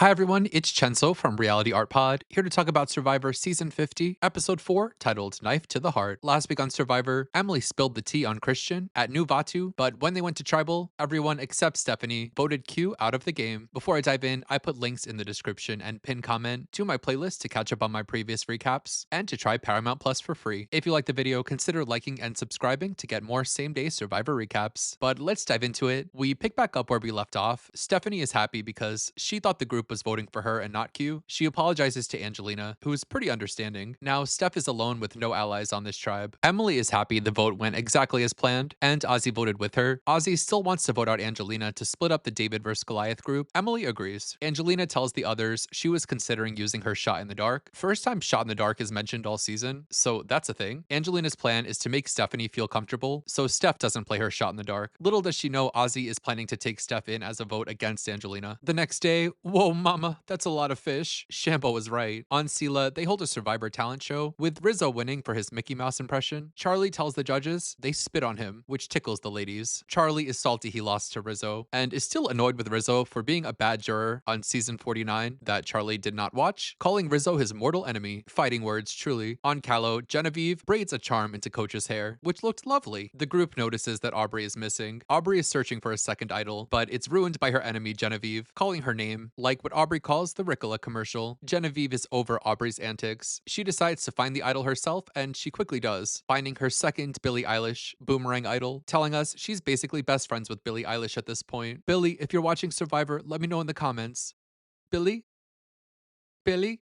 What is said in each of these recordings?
Hi everyone, it's Chenso from Reality Art Pod, here to talk about Survivor Season 50, Episode 4, titled Knife to the Heart. Last week on Survivor, Emily spilled the tea on Christian at New Vatu, but when they went to Tribal, everyone except Stephanie voted Q out of the game. Before I dive in, I put links in the description and pinned comment to my playlist to catch up on my previous recaps and to try Paramount Plus for free. If you like the video, consider liking and subscribing to get more same-day Survivor recaps. But let's dive into it. We pick back up where we left off. Stephanie is happy because she thought the group was voting for her and not Q. She apologizes to Angelina, who is pretty understanding. Now, Steph is alone with no allies on this tribe. Emily is happy the vote went exactly as planned, and Ozzy voted with her. Ozzy still wants to vote out Angelina to split up the David vs. Goliath group. Emily agrees. Angelina tells the others she was considering using her shot in the dark. First time shot in the dark is mentioned all season, so that's a thing. Angelina's plan is to make Stephanie feel comfortable, so Steph doesn't play her shot in the dark. Little does she know Ozzy is planning to take Steph in as a vote against Angelina. The next day, whoa mama, that's a lot of fish. Shambo was right. On Cila, they hold a Survivor talent show, with Rizzo winning for his Mickey Mouse impression. Charlie tells the judges they spit on him, which tickles the ladies. Charlie is salty he lost to Rizzo, and is still annoyed with Rizzo for being a bad juror on season 49 that Charlie did not watch, calling Rizzo his mortal enemy. Fighting words, truly. On Callow, Genevieve braids a charm into Coach's hair, which looked lovely. The group notices that Aubrey is missing. Aubrey is searching for a second idol, but it's ruined by her enemy Genevieve, calling her name, like what Aubrey calls the Ricola commercial. Genevieve is over Aubrey's antics. She decides to find the idol herself, and she quickly does, finding her second Billie Eilish boomerang idol, telling us she's basically best friends with Billie Eilish at this point. Billie, if you're watching Survivor, let me know in the comments. Billie? Billie?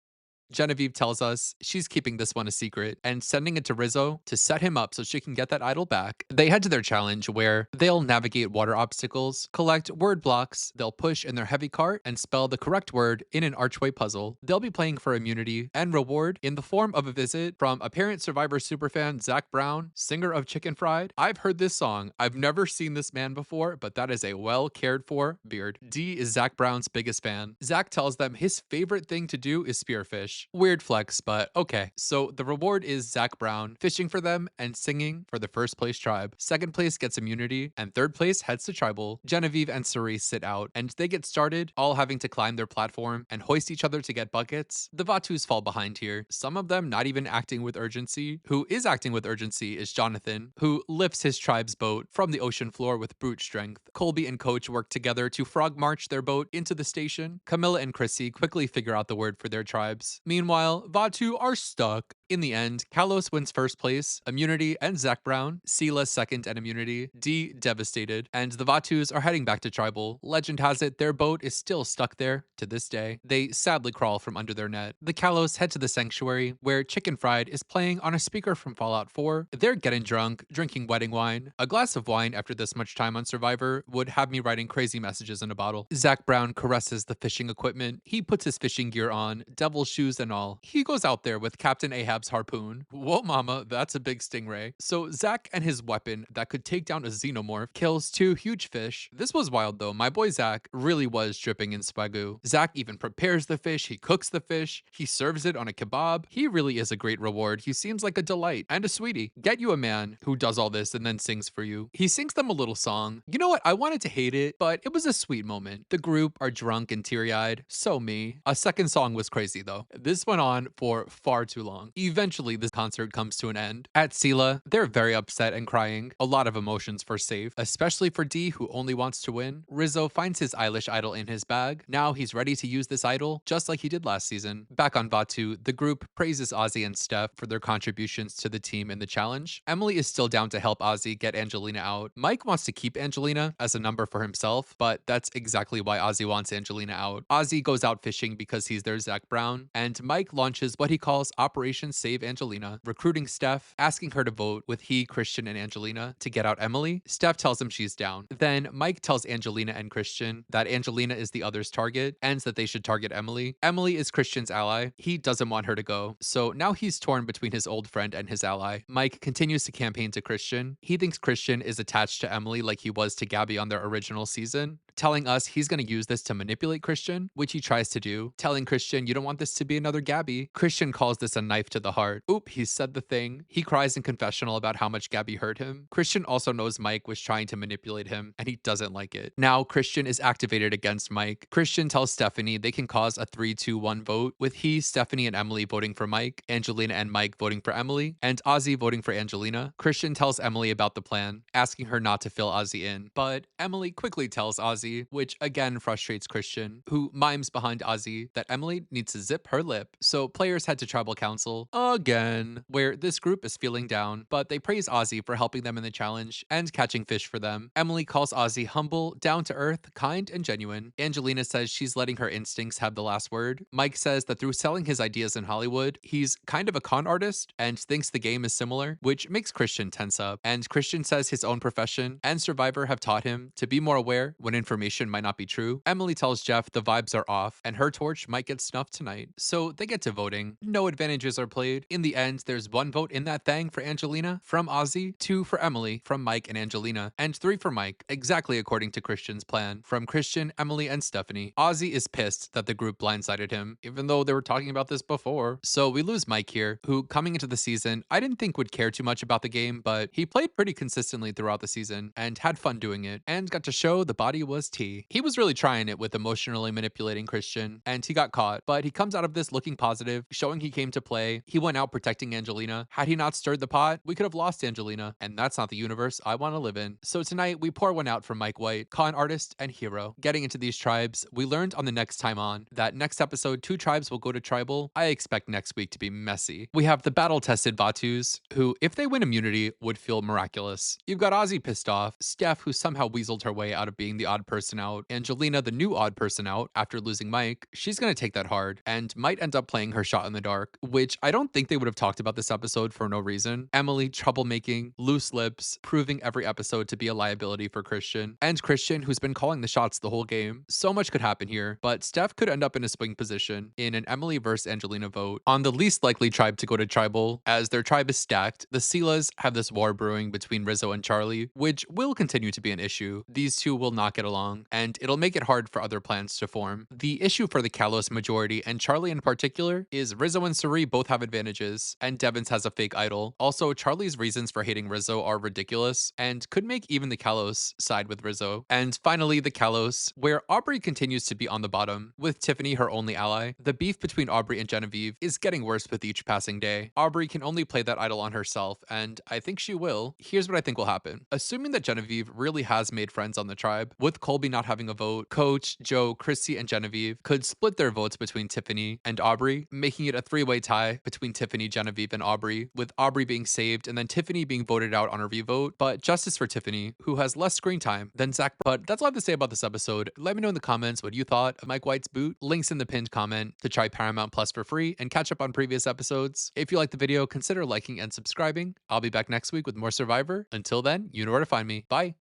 Genevieve tells us she's keeping this one a secret and sending it to Rizzo to set him up so she can get that idol back. They head to their challenge where they'll navigate water obstacles, collect word blocks, they'll push in their heavy cart and spell the correct word in an archway puzzle. They'll be playing for immunity and reward in the form of a visit from apparent Survivor superfan Zach Brown, singer of Chicken Fried. I've heard this song. I've never seen this man before, but that is a well cared for beard. D is Zach Brown's biggest fan. Zach tells them his favorite thing to do is spearfish. Weird flex, but okay. So the reward is Zach Brown fishing for them and singing for the first place tribe. Second place gets immunity, and third place heads to tribal. Genevieve and Cerise sit out, and they get started, all having to climb their platform and hoist each other to get buckets. The Vatus fall behind here, some of them not even acting with urgency. Who is acting with urgency is Jonathan, who lifts his tribe's boat from the ocean floor with brute strength. Colby and Coach work together to frog march their boat into the station. Camilla and Chrissy quickly figure out the word for their tribes. Meanwhile, Vatu are stuck. In the end, Kalos wins first place, immunity, and Zach Brown. Cila second and immunity. D devastated. And the Vatus are heading back to tribal. Legend has it their boat is still stuck there to this day. They sadly crawl from under their net. The Kalos head to the sanctuary, where Chicken Fried is playing on a speaker from Fallout 4. They're getting drunk, drinking wedding wine. A glass of wine after this much time on Survivor would have me writing crazy messages in a bottle. Zach Brown caresses the fishing equipment. He puts his fishing gear on, devil shoes and all. He goes out there with Captain Ahab's harpoon. Whoa mama, that's a big stingray. So Zach and his weapon that could take down a xenomorph kills two huge fish. This was wild though. My boy Zach really was dripping in swagoo. Zach even prepares the fish, he cooks the fish, he serves it on a kebab. He really is a great reward. He seems like a delight and a sweetie. Get you a man who does all this and then sings for you. He sings them a little song. You know what? I wanted to hate it, but it was a sweet moment. The group are drunk and teary-eyed. So me. A second song was crazy though. This went on for far too long. Eventually, this concert comes to an end. At Cila, they're very upset and crying. A lot of emotions for Safe, especially for D, who only wants to win. Rizzo finds his Eilish idol in his bag. Now he's ready to use this idol, just like he did last season. Back on Vatu, the group praises Ozzy and Steph for their contributions to the team in the challenge. Emily is still down to help Ozzy get Angelina out. Mike wants to keep Angelina as a number for himself, but that's exactly why Ozzy wants Angelina out. Ozzy goes out fishing because he's their Zach Brown, and Mike launches what he calls Operation Save Angelina, recruiting Steph, asking her to vote with he, Christian, and Angelina to get out Emily. Steph tells him she's down. Then Mike tells Angelina and Christian that Angelina is the other's target and that they should target Emily. Emily is Christian's ally. He doesn't want her to go. So now he's torn between his old friend and his ally. Mike continues to campaign to Christian. He thinks Christian is attached to Emily like he was to Gabby on their original season. telling us he's going to use this to manipulate Christian, which he tries to do, telling Christian, you don't want this to be another Gabby. Christian calls this a knife to the heart. Oop, he said the thing. He cries in confessional about how much Gabby hurt him. Christian also knows Mike was trying to manipulate him, and he doesn't like it. Now, Christian is activated against Mike. Christian tells Stephanie they can cause a 3-2-1 vote, with he, Stephanie, and Emily voting for Mike, Angelina and Mike voting for Emily, and Ozzy voting for Angelina. Christian tells Emily about the plan, asking her not to fill Ozzy in, but Emily quickly tells Ozzy, which again frustrates Christian, who mimes behind Ozzy that Emily needs to zip her lip. So players head to tribal council again, where this group is feeling down, but they praise Ozzy for helping them in the challenge and catching fish for them. Emily calls Ozzy humble, down to earth, kind, and genuine. Angelina says she's letting her instincts have the last word. Mike says that through selling his ideas in Hollywood, he's kind of a con artist and thinks the game is similar, which makes Christian tense up. And Christian says his own profession and Survivor have taught him to be more aware when information might not be true. Emily tells Jeff the vibes are off and her torch might get snuffed tonight. So they get to voting. No advantages are played. In the end, there's 1 vote in that thing for Angelina from Ozzy, 2 for Emily from Mike and Angelina, and 3 for Mike, exactly according to Christian's plan, from Christian, Emily, and Stephanie. Ozzy is pissed that the group blindsided him, even though they were talking about this before. So we lose Mike here, who coming into the season, I didn't think would care too much about the game, but he played pretty consistently throughout the season and had fun doing it, and got to show the body was tea. He was really trying it with emotionally manipulating Christian, and he got caught, but he comes out of this looking positive, showing he came to play. He went out protecting Angelina. Had he not stirred the pot, we could have lost Angelina, and that's not the universe I want to live in. So tonight, we pour one out for Mike White, con artist and hero. Getting into these tribes, we learned on the next time on that next episode, 2 tribes will go to tribal. I expect next week to be messy. We have the battle-tested Vatus, who, if they win immunity, would feel miraculous. You've got Ozzy pissed off, Steph, who somehow weaseled her way out of being the odd person out, Angelina, the new odd person out after losing Mike. She's gonna take that hard and might end up playing her shot in the dark, which I don't think they would have talked about this episode for no reason. Emily, troublemaking, loose lips, proving every episode to be a liability for Christian, and Christian, who's been calling the shots the whole game. So much could happen here, but Steph could end up in a swing position in an Emily versus Angelina vote on the least likely tribe to go to tribal, as their tribe is stacked. The Cilas have this war brewing between Rizzo and Charlie, which will continue to be an issue. These two will not get along, and it'll make it hard for other plans to form. The issue for the Kalos majority, and Charlie in particular, is Rizzo and Suri both have advantages, and Devins has a fake idol. Also, Charlie's reasons for hating Rizzo are ridiculous, and could make even the Kalos side with Rizzo. And finally, the Kalos, where Aubrey continues to be on the bottom, with Tiffany her only ally. The beef between Aubrey and Genevieve is getting worse with each passing day. Aubrey can only play that idol on herself, and I think she will. Here's what I think will happen. Assuming that Genevieve really has made friends on the tribe, with Colby not having a vote, Coach, Joe, Chrissy, and Genevieve could split their votes between Tiffany and Aubrey, making it a 3-way tie between Tiffany, Genevieve, and Aubrey, with Aubrey being saved and then Tiffany being voted out on her revote, but justice for Tiffany, who has less screen time than Zach. But that's all I have to say about this episode. Let me know in the comments what you thought of Mike White's boot. Links in the pinned comment to try Paramount Plus for free and catch up on previous episodes. If you liked the video, consider liking and subscribing. I'll be back next week with more Survivor. Until then, you know where to find me. Bye.